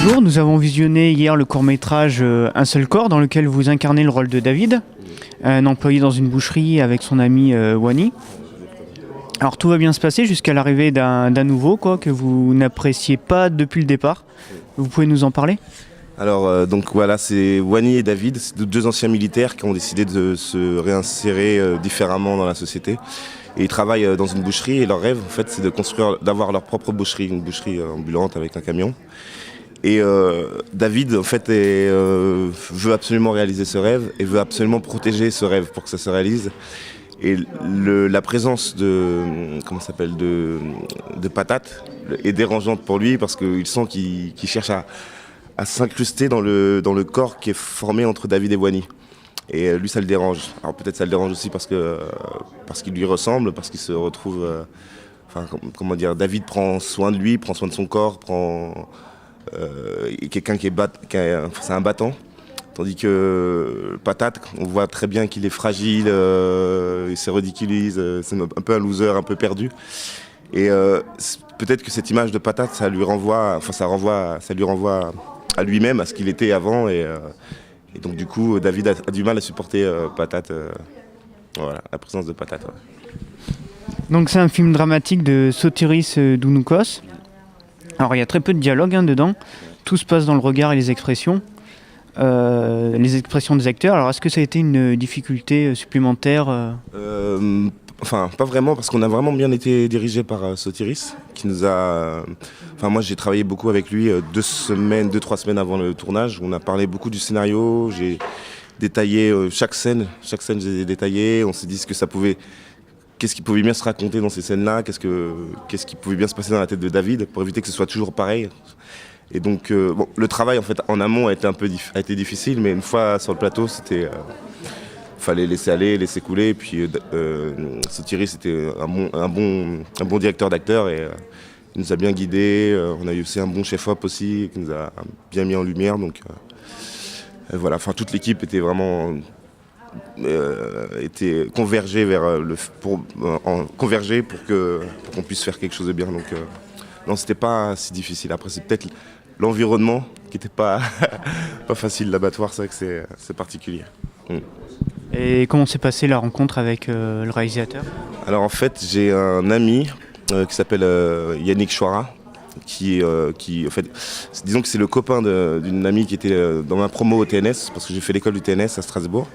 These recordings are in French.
Bonjour, nous avons visionné hier le court-métrage Un seul corps dans lequel vous incarnez le rôle de David, un employé dans une boucherie avec son ami Wani. Alors tout va bien se passer jusqu'à l'arrivée d'un nouveau que vous n'appréciez pas depuis le départ. Vous pouvez nous en parler ? Alors donc voilà, c'est Wani et David, c'est deux anciens militaires qui ont décidé de se réinsérer différemment dans la société. Et ils travaillent dans une boucherie et leur rêve en fait c'est d'avoir leur propre boucherie, une boucherie ambulante avec un camion. Et David en fait veut absolument réaliser ce rêve et veut absolument protéger ce rêve pour que ça se réalise. Et la présence de Patate est dérangeante pour lui parce qu'il sent qu'il cherche à s'incruster dans le corps qui est formé entre David et Wani. Et lui ça le dérange. Alors peut-être ça le dérange aussi parce qu'il lui ressemble, parce qu'il se retrouve... David prend soin de lui, prend soin de son corps, quelqu'un c'est un battant. Tandis que Patate, on voit très bien qu'il est fragile, il se ridiculise, c'est un peu un loser, un peu perdu. Et peut-être que cette image de Patate, ça lui renvoie à lui-même, à ce qu'il était avant. Et donc du coup, David a du mal à supporter Patate, la présence de Patate. Ouais. Donc c'est un film dramatique de Sotiris Dounoukos. Alors il y a très peu de dialogue dedans, tout se passe dans le regard et les expressions des acteurs. Alors est-ce que ça a été une difficulté supplémentaire Pas vraiment, parce qu'on a vraiment bien été dirigé par Sotiris, qui nous a... moi j'ai travaillé beaucoup avec lui 2-3 semaines avant le tournage. On a parlé beaucoup du scénario, j'ai détaillé chaque scène j'ai détaillé, on s'est dit qu'est-ce qui pouvait bien se raconter dans ces scènes-là, qu'est-ce qui pouvait bien se passer dans la tête de David, pour éviter que ce soit toujours pareil. Et donc, le travail en fait en amont a été difficile, mais une fois sur le plateau, fallait laisser aller, laisser couler. Et puis, Sotiris était un bon directeur d'acteurs et il nous a bien guidés. On a eu aussi un bon chef-op aussi qui nous a bien mis en lumière. Donc, voilà, toute l'équipe était vraiment convergée pour qu'on puisse faire quelque chose de bien. Donc, non, c'était pas si difficile. Après, c'est peut-être l'environnement qui n'était pas facile, l'abattoir, c'est vrai que c'est particulier. Et comment s'est passée la rencontre avec le réalisateur ? Alors en fait, j'ai un ami qui s'appelle Yannick Chouara, qui en fait, disons que c'est le copain d'une amie qui était dans ma promo au TNS, parce que j'ai fait l'école du TNS à Strasbourg.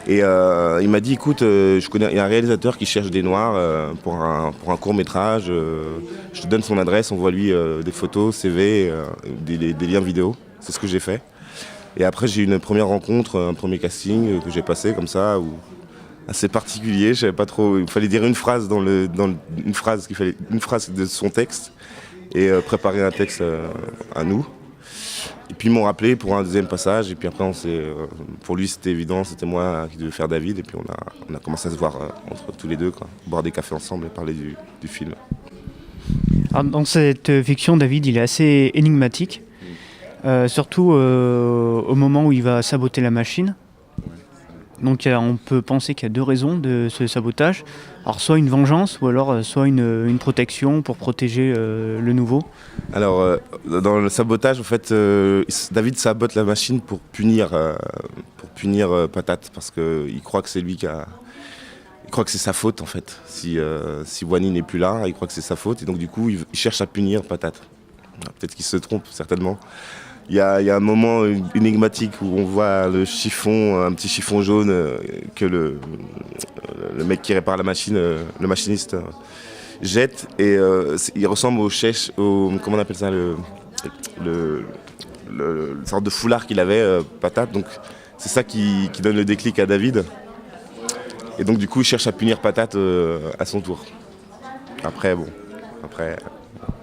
Et il m'a dit, écoute, il y a un réalisateur qui cherche des noirs pour un court-métrage. Je te donne son adresse, envoie-lui des photos, CV, des liens vidéo. C'est ce que j'ai fait. Et après, j'ai eu une première rencontre, un premier casting que j'ai passé comme ça, assez particulier. Je savais pas trop. Il fallait dire une phrase une phrase de son texte et préparer un texte à nous. Et puis ils m'ont rappelé pour un deuxième passage, et puis après pour lui c'était évident, c'était moi qui devais faire David, et puis on a commencé à se voir entre tous les deux, boire des cafés ensemble et parler du film. Alors, dans cette fiction, David il est assez énigmatique, surtout au moment où il va saboter la machine. Donc on peut penser qu'il y a deux raisons de ce sabotage. Alors soit une vengeance ou alors soit une protection pour protéger le nouveau. Alors dans le sabotage en fait, David sabote la machine pour punir Patate, parce qu'il croit que c'est lui il croit que c'est sa faute en fait. Si Wani n'est plus là, il croit que c'est sa faute et donc du coup il cherche à punir Patate. Peut-être qu'il se trompe certainement. Il y a un moment énigmatique où on voit un petit chiffon jaune que le mec qui répare la machine, le machiniste, jette, et il ressemble comment on appelle ça, le sorte de foulard qu'il avait, Patate. Donc c'est ça qui donne le déclic à David. Et donc du coup il cherche à punir Patate à son tour. Après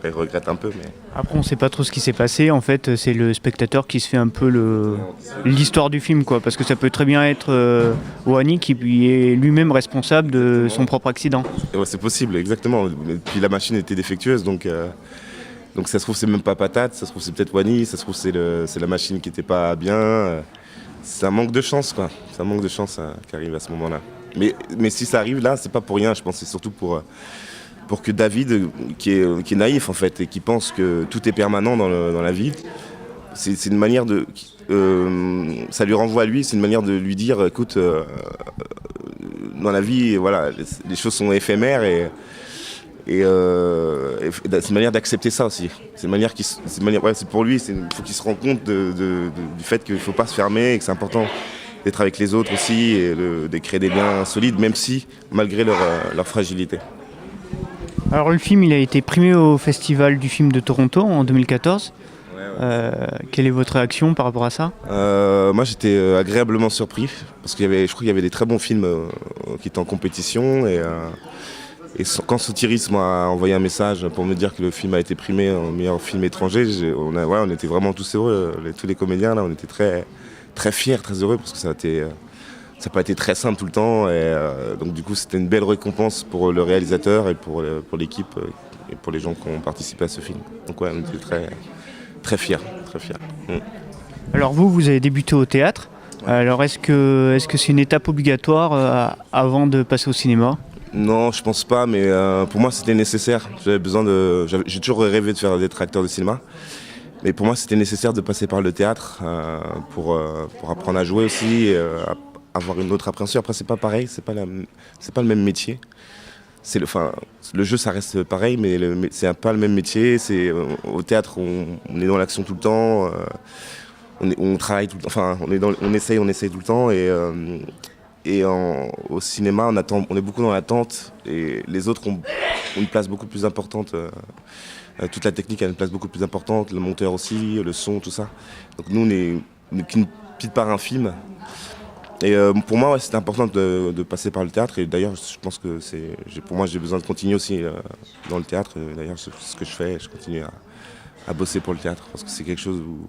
il regrette un peu, mais... Après, on ne sait pas trop ce qui s'est passé. En fait, c'est le spectateur qui se fait un peu l'histoire du film, parce que ça peut très bien être Wani qui est lui-même responsable de son propre accident. Ouais, c'est possible, exactement. Et puis la machine était défectueuse, donc ça se trouve c'est même pas Patate, ça se trouve c'est peut-être Wani, ça se trouve c'est la machine qui n'était pas bien. C'est un manque de chance, C'est un manque de chance qui arrive à ce moment-là. Mais si ça arrive là, c'est pas pour rien. Je pense que c'est surtout pour que David, qui est naïf en fait, et qui pense que tout est permanent dans la vie, c'est une manière de... ça lui renvoie à lui, c'est une manière de lui dire, écoute, dans la vie, voilà, les choses sont éphémères et c'est une manière d'accepter ça aussi. C'est une manière c'est pour lui, il faut qu'il se rende compte du fait qu'il ne faut pas se fermer et que c'est important d'être avec les autres aussi et de créer des liens solides, même si, malgré leur fragilité. Alors le film il a été primé au Festival du film de Toronto en 2014. Quelle est votre réaction par rapport à ça? Moi j'étais agréablement surpris parce je crois qu'il y avait des très bons films qui étaient en compétition et quand Sotiris m'a envoyé un message pour me dire que le film a été primé en meilleur film étranger, on était vraiment tous heureux, tous les comédiens là, on était très, très fiers, très heureux parce que ça n'a pas été très simple tout le temps et donc du coup c'était une belle récompense pour le réalisateur et pour l'équipe et pour les gens qui ont participé à ce film. Donc ouais, on était très, très fiers, très fiers. Alors vous avez débuté au théâtre. Alors est-ce que c'est une étape obligatoire avant de passer au cinéma? Non, je pense pas, mais pour moi c'était nécessaire. J'ai toujours rêvé d'être acteur de cinéma, mais pour moi c'était nécessaire de passer par le théâtre pour apprendre à jouer aussi, avoir une autre appréhension. Après c'est pas pareil, c'est pas le même métier. Le jeu ça reste pareil, mais c'est pas le même métier. Au théâtre on est dans l'action tout le temps, on travaille tout le temps, enfin on essaye tout le temps au cinéma, on est beaucoup dans l'attente et les autres ont une place beaucoup plus importante. Toute la technique a une place beaucoup plus importante, le monteur aussi, le son, tout ça. Donc nous, on est qu'une petite part infime. Et pour moi, c'était important de passer par le théâtre. Et d'ailleurs, je pense que pour moi, j'ai besoin de continuer aussi dans le théâtre. D'ailleurs, c'est ce que je fais. Je continue à bosser pour le théâtre parce que c'est quelque chose où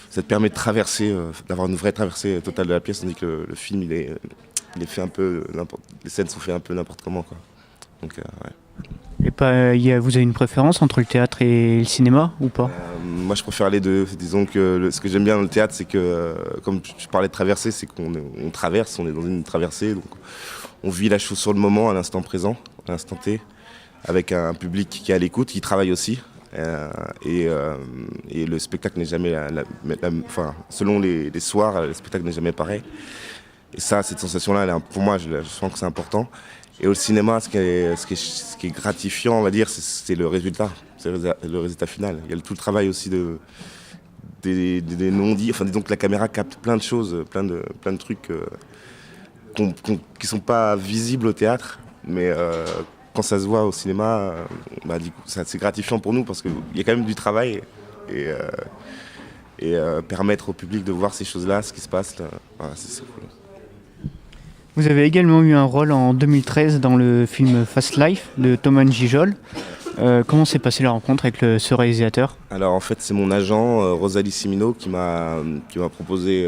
ça te permet de traverser, d'avoir une vraie traversée totale de la pièce, tandis que le film, il est fait un peu les scènes sont faites un peu n'importe comment, quoi. Donc, ouais. Et vous avez une préférence entre le théâtre et le cinéma ou pas? Moi, je préfère les deux. Disons que ce que j'aime bien dans le théâtre, c'est que, comme je parlais de traversée, c'est qu'on traverse, on est dans une traversée, donc on vit la chose sur le moment, à l'instant présent, à l'instant T, avec un public qui est à l'écoute, qui travaille aussi. Et le spectacle n'est jamais selon les soirs, le spectacle n'est jamais pareil. Et ça, cette sensation-là, pour moi, je sens que c'est important. Et au cinéma, ce qui est gratifiant, on va dire, c'est le résultat. C'est le résultat final. Il y a tout le travail aussi des non-dits. Enfin, disons que la caméra capte plein de choses, plein de trucs qui sont pas visibles au théâtre, mais quand ça se voit au cinéma, du coup, c'est gratifiant pour nous parce qu'il y a quand même du travail et permettre au public de voir ces choses-là, ce qui se passe, là, voilà, c'est cool. Vous avez également eu un rôle en 2013 dans le film Fast Life de Thomas Gijol. Comment s'est passée la rencontre avec ce réalisateur? Alors en fait c'est mon agent Rosalie Simino qui m'a proposé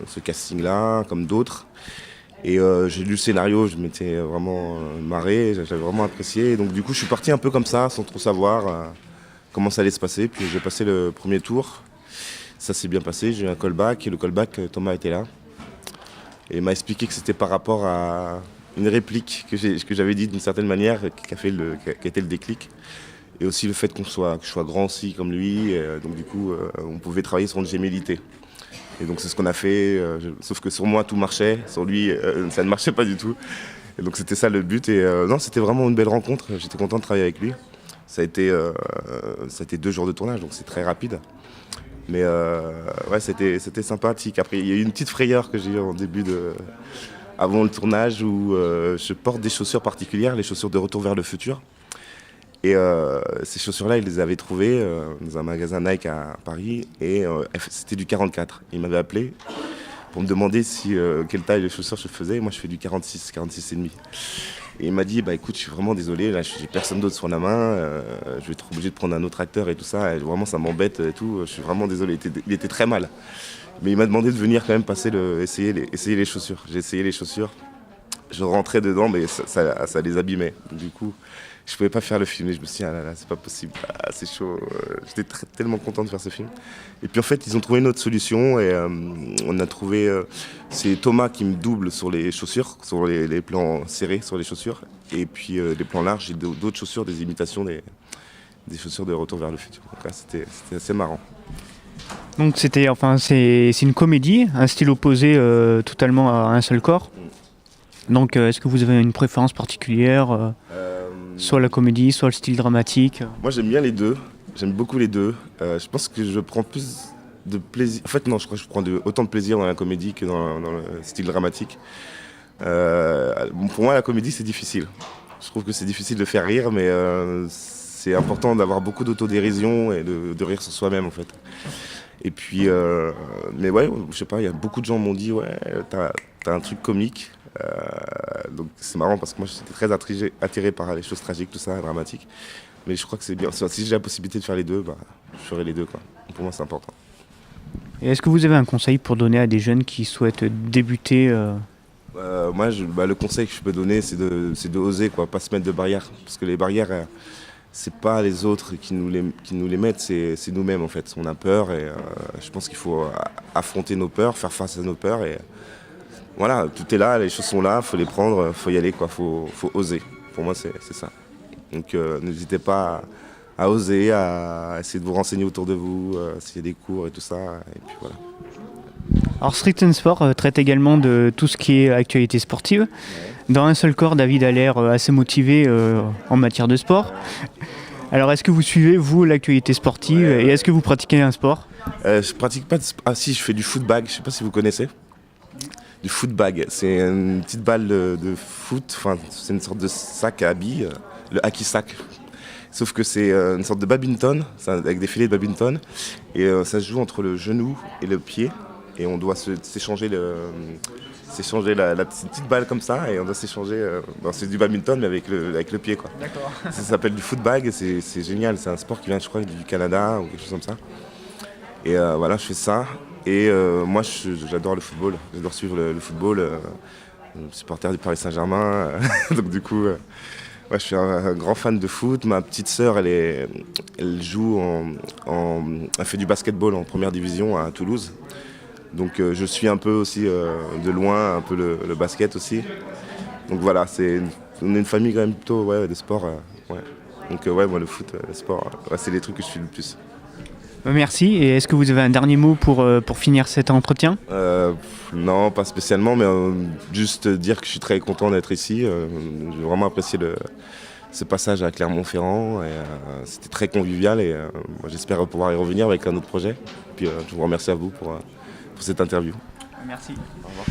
ce casting-là, comme d'autres. Et j'ai lu le scénario, je m'étais vraiment marré, j'avais vraiment apprécié. Et donc du coup je suis parti un peu comme ça, sans trop savoir comment ça allait se passer. Puis j'ai passé le premier tour, ça s'est bien passé, j'ai eu un callback et le callback Thomas était là. Et il m'a expliqué que c'était par rapport à une réplique que j'avais dit d'une certaine manière qui a été le déclic. Et aussi le fait que je sois grand aussi comme lui, donc du coup on pouvait travailler sur une gémellité. Et donc c'est ce qu'on a fait, sauf que sur moi tout marchait, sur lui ça ne marchait pas du tout. Et donc c'était ça le but et non, c'était vraiment une belle rencontre, j'étais content de travailler avec lui. Ça a été 2 jours de tournage, donc c'est très rapide. Mais ouais, c'était sympathique. Après, il y a eu une petite frayeur que j'ai eue avant le tournage où je porte des chaussures particulières, les chaussures de Retour vers le futur. Et ces chaussures-là, il les avait trouvées dans un magasin Nike à Paris et c'était du 44. Il m'avait appelé pour me demander quelle taille de chaussures je faisais. Moi, je fais du 46 et demi. Et il m'a dit, écoute, je suis vraiment désolé, là, j'ai personne d'autre sur la main, je vais être obligé de prendre un autre acteur et tout ça, et vraiment ça m'embête et tout, je suis vraiment désolé, il était très mal. Mais il m'a demandé de venir quand même essayer les chaussures. J'ai essayé les chaussures, je rentrais dedans, mais ça les abîmait. Du coup, je pouvais pas faire le film et je me suis dit, ah là là, c'est pas possible, c'est chaud. J'étais tellement content de faire ce film. Et puis en fait, ils ont trouvé une autre solution et on a trouvé, c'est Thomas qui me double sur les chaussures, sur les plans serrés sur les chaussures. Et puis les plans larges, j'ai d'autres chaussures, des imitations des chaussures de Retour vers le futur. Donc là, c'était assez marrant. Donc c'est une comédie, un style opposé totalement à un seul corps. Donc est-ce que vous avez une préférence particulière, soit la comédie, soit le style dramatique? Moi j'aime bien les deux, j'aime beaucoup les deux. Je pense que je prends plus de plaisir. En fait non, je crois que je prends autant de plaisir dans la comédie que dans le style dramatique. Pour moi la comédie c'est difficile. Je trouve que c'est difficile de faire rire, mais c'est important d'avoir beaucoup d'autodérision et de rire sur soi-même en fait. Et puis, mais ouais, je sais pas, il y a beaucoup de gens m'ont dit ouais, t'as un truc comique. Donc c'est marrant parce que moi j'étais très attiré par les choses tragiques, tout ça, dramatiques. Mais je crois que c'est bien. Si j'ai la possibilité de faire les deux, bah, je ferai les deux quoi. Pour moi c'est important. Et est-ce que vous avez un conseil pour donner à des jeunes qui souhaitent débuter Moi, le conseil que je peux donner, c'est de oser, quoi, pas se mettre de barrières. Parce que les barrières, c'est pas les autres qui nous les mettent, c'est nous-mêmes en fait. On a peur et je pense qu'il faut affronter nos peurs, faire face à nos peurs. Et voilà, tout est là, les choses sont là, faut les prendre, faut y aller, quoi, faut oser. Pour moi, c'est ça. Donc n'hésitez pas à oser, à essayer de vous renseigner autour de vous, s'il y a des cours et tout ça. Et puis voilà. Alors Street and Sport traite également de tout ce qui est actualité sportive. Dans un seul corps, David a l'air assez motivé en matière de sport. Alors est-ce que vous suivez, vous, l'actualité sportive et est-ce que vous pratiquez un sport? Je pratique pas de sport. Ah si, je fais du footbag, je sais pas si vous connaissez. Du footbag, c'est une petite balle de foot, enfin c'est une sorte de sac à billes, le hacky sac. Sauf que c'est une sorte de badminton, avec des filets de badminton, et ça se joue entre le genou et le pied, et on doit s'échanger la petite balle comme ça, et on doit s'échanger, c'est du badminton mais avec le pied quoi. D'accord. Ça s'appelle du footbag, et c'est génial, c'est un sport qui vient je crois du Canada ou quelque chose comme ça. Et voilà, je fais ça. Et moi, j'adore le football. J'adore suivre le football. Supporter du Paris Saint-Germain. Donc du coup, ouais, je suis un grand fan de foot. Ma petite sœur, elle joue elle fait du basketball en première division à Toulouse. Donc je suis un peu aussi de loin, un peu le basket aussi. Donc voilà, on est une famille quand même plutôt de sport. Ouais. Donc ouais, moi le foot, le sport, c'est les trucs que je suis le plus. Merci. Et est-ce que vous avez un dernier mot pour finir cet entretien? Non, pas spécialement, mais juste dire que je suis très content d'être ici. J'ai vraiment apprécié ce passage à Clermont-Ferrand. C'était très convivial et moi, j'espère pouvoir y revenir avec un autre projet. Puis je vous remercie à vous pour cette interview. Merci. Au revoir.